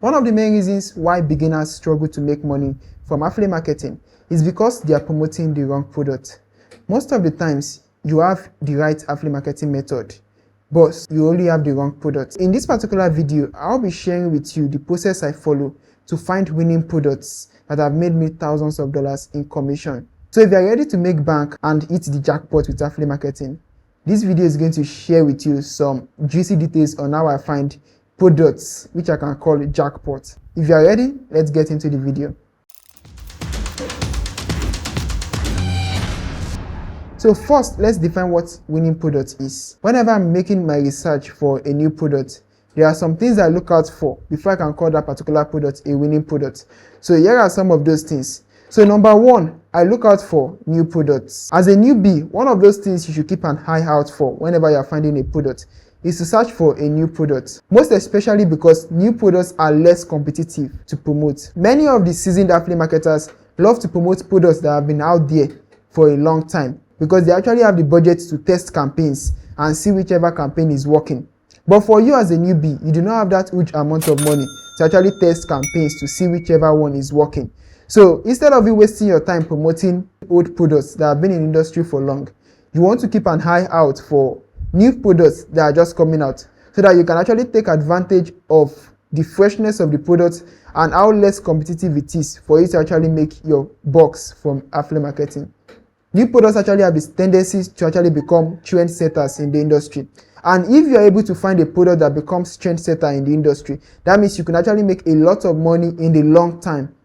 One of the main reasons why beginners struggle to make money from affiliate marketing is because they are promoting the wrong product. Most of the times, you have the right affiliate marketing method, but you only have the wrong product. In this particular video, I'll be sharing with you the process I follow to find winning products that have made me thousands of dollars in commission. So if you're ready to make bank and hit the jackpot with affiliate marketing, this video is going to share with you some juicy details on how I find products which I can call jackpot. If you are ready, let's get into the video. So first, let's define what winning product is. Whenever I'm making my research for a new product, there are some things I look out for before I can call that particular product a winning product. So here are some of those things. So number one, I look out for new products. As a newbie, one of those things you should keep an eye out for whenever you're finding a product is to search for a new product. Most especially because new products are less competitive to promote. Many of the seasoned affiliate marketers love to promote products that have been out there for a long time because they actually have the budget to test campaigns and see whichever campaign is working. But for you as a newbie, you do not have that huge amount of money to actually test campaigns to see whichever one is working. So instead of you wasting your time promoting old products that have been in industry for long, you want to keep an eye out for new products that are just coming out so that you can actually take advantage of the freshness of the product and how less competitive it is for you to actually make your bucks from affiliate marketing. New products actually have this tendency to actually become trendsetters in the industry. And if you're able to find a product that becomes trendsetter in the industry, that means you can actually make a lot of money in the long time.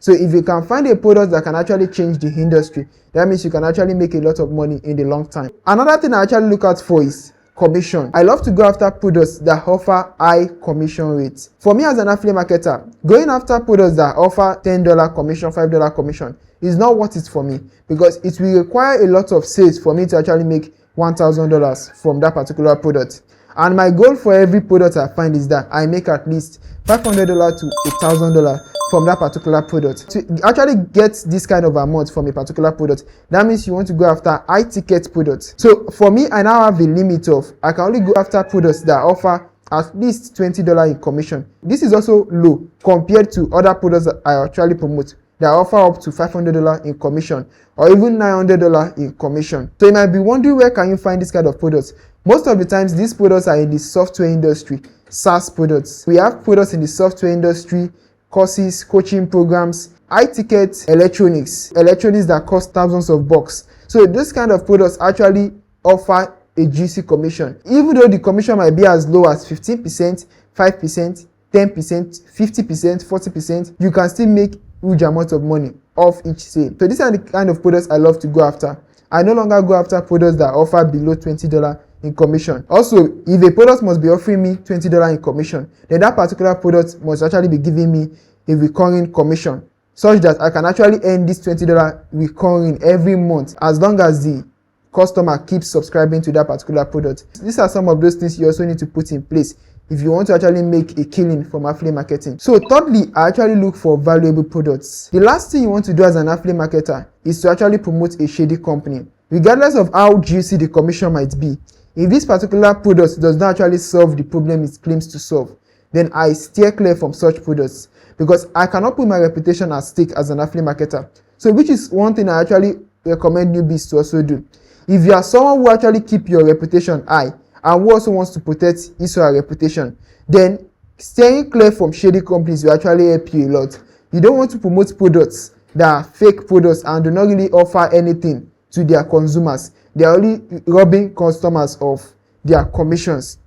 So if you can find a product that can actually change the industry, that means you can actually make a lot of money in the long time. Another thing I actually look out for is commission. I love to go after products that offer high commission rates. For me as an affiliate marketer, going after products that offer $10 commission, $5 commission is not what it's for me because it will require a lot of sales for me to actually make $1,000 from that particular product. And my goal for every product I find is that I make at least $500 to $1,000 from that particular product. To actually get this kind of amount from a particular product, that means you want to go after high ticket products. So for me, I now have a limit of, I can only go after products that offer at least $20 in commission. This is also low compared to other products that I actually promote that offer up to $500 in commission or even $900 in commission. So you might be wondering, where can you find this kind of products? Most of the times, these products are in the software industry, SaaS products. We have products in the software industry, courses, coaching programs, high ticket electronics that cost thousands of bucks. So those kind of products actually offer a juicy commission. Even though the commission might be as low as 15%, 5%, 10%, 50%, 40%, you can still make huge amount of money off each sale. So these are the kind of products I love to go after. I no longer go after products that offer below $20 in commission. Also, if a product must be offering me $20 in commission, then that particular product must actually be giving me a recurring commission such that I can actually earn this $20 recurring every month as long as the customer keeps subscribing to that particular product. These are some of those things you also need to put in place if you want to actually make a killing from affiliate marketing. So thirdly, I actually look for valuable products. The last thing you want to do as an affiliate marketer is to actually promote a shady company. Regardless of how juicy the commission might be, if this particular product does not actually solve the problem it claims to solve, then I steer clear from such products because I cannot put my reputation at stake as an affiliate marketer. So which is one thing I actually recommend newbies to also do. If you are someone who actually keep your reputation high and who also wants to protect his or her reputation, then staying clear from shady companies will actually help you a lot. You don't want to promote products that are fake products and do not really offer anything to their consumers. They are only robbing customers of their commissions.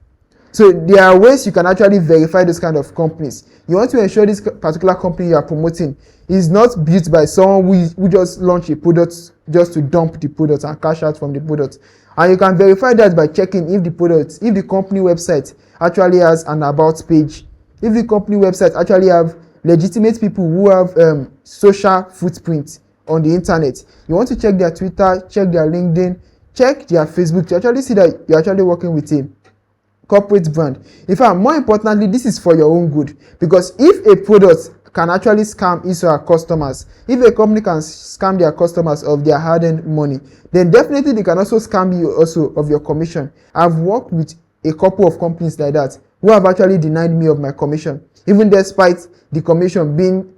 So there are ways you can actually verify those kind of companies. You want to ensure this particular company you are promoting is not built by someone who just launched a product just to dump the product and cash out from the product. And you can verify that by checking if the company website actually has an about page, if the company website actually have legitimate people who have social footprint on the internet. You want to check their Twitter, check their LinkedIn, check their Facebook to actually see that you're actually working with a corporate brand. In fact, more importantly, this is for your own good, because if a product can actually scam his or her customers, if a company can scam their customers of their hard-earned money, then definitely they can also scam you also of your commission. I've worked with a couple of companies like that who have actually denied me of my commission. even despite the commission being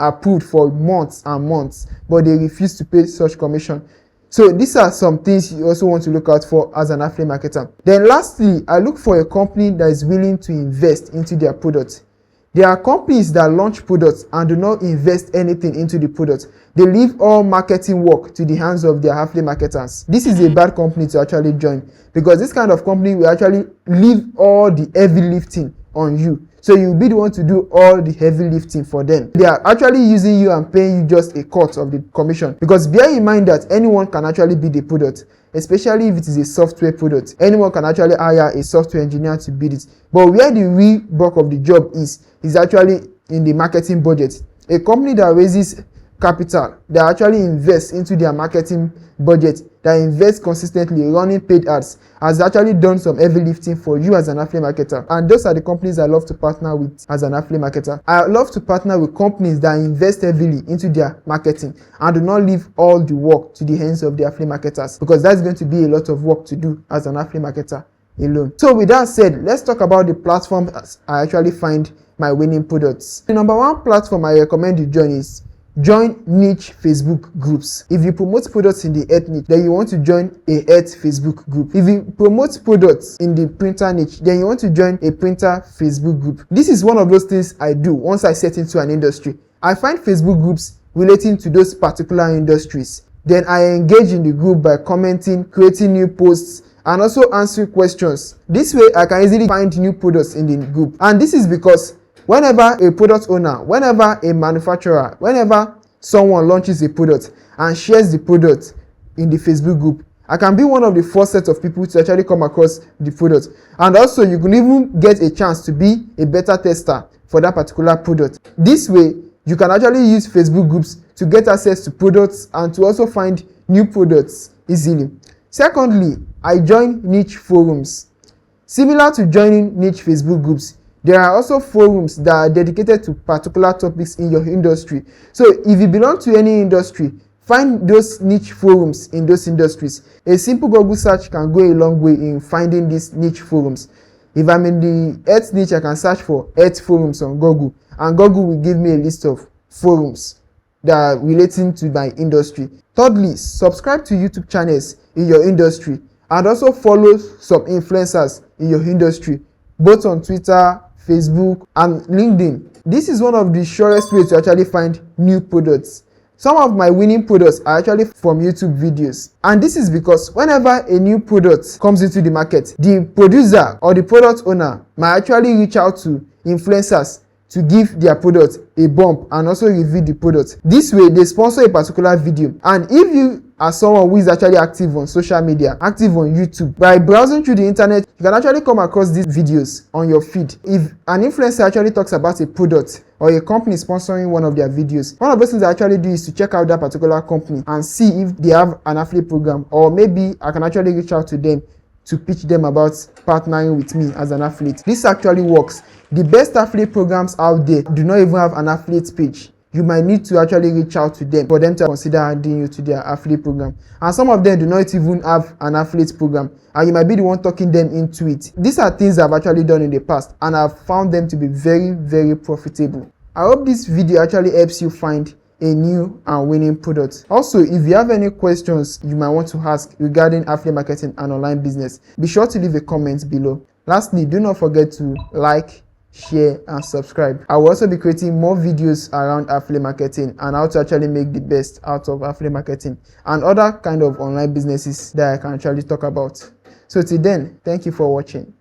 approved for months and months, but they refuse to pay such commission. So these are some things you also want to look out for as an affiliate marketer. Then lastly, I look for a company that is willing to invest into their product. There are companies that launch products and do not invest anything into the product. They leave all marketing work to the hands of their affiliate marketers. This is a bad company to actually join, because this kind of company will actually leave all the heavy lifting on you. So you'll be the one to do all the heavy lifting for them. They are actually using you and paying you just a cut of the commission. Because bear in mind that anyone can actually build a product, especially if it is a software product. Anyone can actually hire a software engineer to build it. But where the real bulk of the job is actually in the marketing budget. A company that raises capital, that actually invests into their marketing budget, that invests consistently running paid ads, has actually done some heavy lifting for you as an affiliate marketer. And those are the companies I love to partner with as an affiliate marketer. I love to partner with companies that invest heavily into their marketing and do not leave all the work to the hands of the affiliate marketers, because that's going to be a lot of work to do as an affiliate marketer alone. So with that said, let's talk about the platforms I actually find my winning products. The number one platform I recommend you join niche Facebook groups. If you promote products in the health niche, then you want to join a health Facebook group. If you promote products in the printer niche, then you want to join a printer Facebook group. This is one of those things I do once I set into an industry. I find Facebook groups relating to those particular industries. Then I engage in the group by commenting, creating new posts, and also answering questions. This way I can easily find new products in the group. And this is because whenever a product owner, whenever a manufacturer, whenever someone launches a product and shares the product in the Facebook group, I can be one of the first set of people to actually come across the product. And also you can even get a chance to be a beta tester for that particular product. This way you can actually use Facebook groups to get access to products and to also find new products easily. Secondly, I join niche forums. Similar to joining niche Facebook groups, there are also forums that are dedicated to particular topics in your industry. So if you belong to any industry, find those niche forums in those industries. A simple Google search can go a long way in finding these niche forums. If I'm in the health niche, I can search for health forums on Google, and Google will give me a list of forums that are relating to my industry. Thirdly, subscribe to YouTube channels in your industry and also follow some influencers in your industry, both on Twitter, Facebook, and LinkedIn. This is one of the surest ways to actually find new products. Some of my winning products are actually from YouTube videos. And this is because whenever a new product comes into the market, the producer or the product owner might actually reach out to influencers to give their product a bump and also review the product. This way, they sponsor a particular video. And if you are someone who is actually active on social media, active on YouTube, by browsing through the internet, you can actually come across these videos on your feed. If an influencer actually talks about a product or a company sponsoring one of their videos, one of those things I actually do is to check out that particular company and see if they have an affiliate program, or maybe I can actually reach out to them to pitch them about partnering with me as an affiliate. This actually works. The best affiliate programs out there do not even have an affiliate page. You might need to actually reach out to them for them to consider adding you to their affiliate program. And some of them do not even have an affiliate program, and you might be the one talking them into it. These are things I've actually done in the past, and I've found them to be very, very profitable. I hope this video actually helps you find a new and winning product. Also, if you have any questions you might want to ask regarding affiliate marketing and online business, be sure to leave a comment below. Lastly, do not forget to like, share, and subscribe. I will also be creating more videos around affiliate marketing and how to actually make the best out of affiliate marketing and other kind of online businesses that I can actually talk about. So till then, thank you for watching.